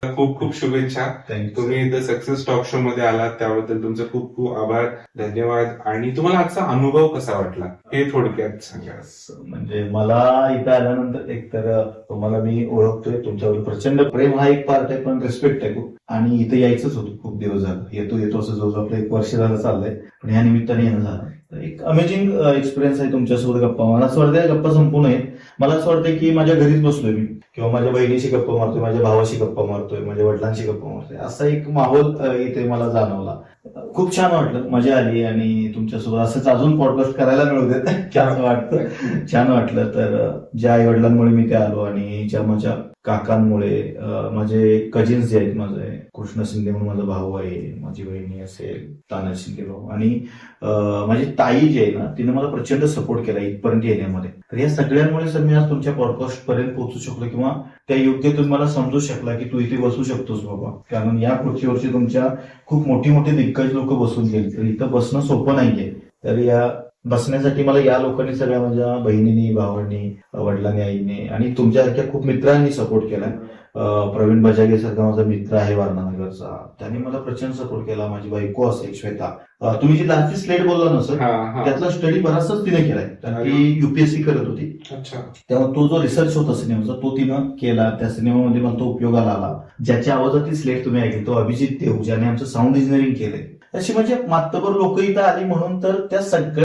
खूप खूप शुभेच्छा. थँक्यू. तुम्ही इथं सक्सेस टॉक शो मध्ये आलात त्याबद्दल तुमचे खूप खूप आभार, धन्यवाद. आणि तुम्हाला आजचा अनुभव कसा वाटला हे थोडक्यात सांगा. म्हणजे मला इथं आल्यानंतर एकतर तुम्हाला मी ओळखतोय, तुमच्यावर प्रचंड प्रेम हा एक पार्ट आहे, पण रिस्पेक्ट आहे खूप. आणि इथं यायचंच होतं खूप दिवस झालं, येतो असं जवळजवळ आपलं 1 वर्ष झालं चाललंय, पण या निमित्ताने येणं झालं. तर एक अमेझिंग एक्सपिरियन्स आहे तुमच्यासोबत गप्पा. मला असं वाटतं गप्पा संपून आहेत. मला असं वाटतं की माझ्या घरीच बसलोय मी, किंवा माझ्या बहिणीशी गप्पा मारतोय, माझ्या भावाशी गप्पा मारतोय, माझ्या वडिलांशी गप्पा मारतोय, असा एक माहोल इथे मला जाणवला. खूप छान वाटलं, मजा आली. आणि तुमच्यासोबत असंच अजून पॉडकास्ट करायला मिळू देत छान वाटतं. छान वाटलं. तर ज्या आई वडिलांमुळे मी ते आलो, आणि ज्या माझ्या काकांमुळे, माझे कजिन्स जे आहेत, माझे कृष्ण शिंदे म्हणून माझा भाऊ आहे, माझी बहिणी असेल ताना शिंदे भाऊ, आणि माझी ताई जी आहे ना, तिने मला प्रचंड सपोर्ट केला इथपर्यंत येण्यामध्ये. तर या सगळ्यांमुळे सर मी आज तुमच्या पॉडकास्ट पर्यंत पोहोचू शकलो, किंवा त्या योग्य तुम्ही मला समजू शकला की तू इथे बसू शकतोस बाबा. कारण या पुढच्या वर्षी तुमच्या खूप मोठी मोठी दिग्गज लोक बसून गेले, तर इथं बसणं सोपं नाहीये. तर या बसण्यासाठी मला या लोकांनी, सगळ्या माझ्या बहिणींनी, भावांनी, वडिलांनी, आईने आणि तुमच्यासारख्या खूप मित्रांनी सपोर्ट केलाय. प्रवीण बजागे सारखा माझा मित्र आहे वारणानगरचा, त्याने मला प्रचंड सपोर्ट केला. माझी बायको असेल श्वेता, तुम्ही जी लास्टची स्लेट बोलला ना सर, त्यातला स्टडी बराचसाच तिने केलाय. कारण ती युपीएससी करत होती. अच्छा. तेव्हा तो जो रिसर्च होता सिनेमाचा, तो तिनं केला. त्या सिनेमामध्ये मला तो उपयोगाला आला. ज्याच्या आवाजात ती स्लेट तुम्ही ऐकली तो अभिजित देव, ज्याने आमचं साऊंड इंजिनिअरिंग केलंय. अशी म्हणजे मातबर लोक इथं आली म्हणून तर त्या सगळ्या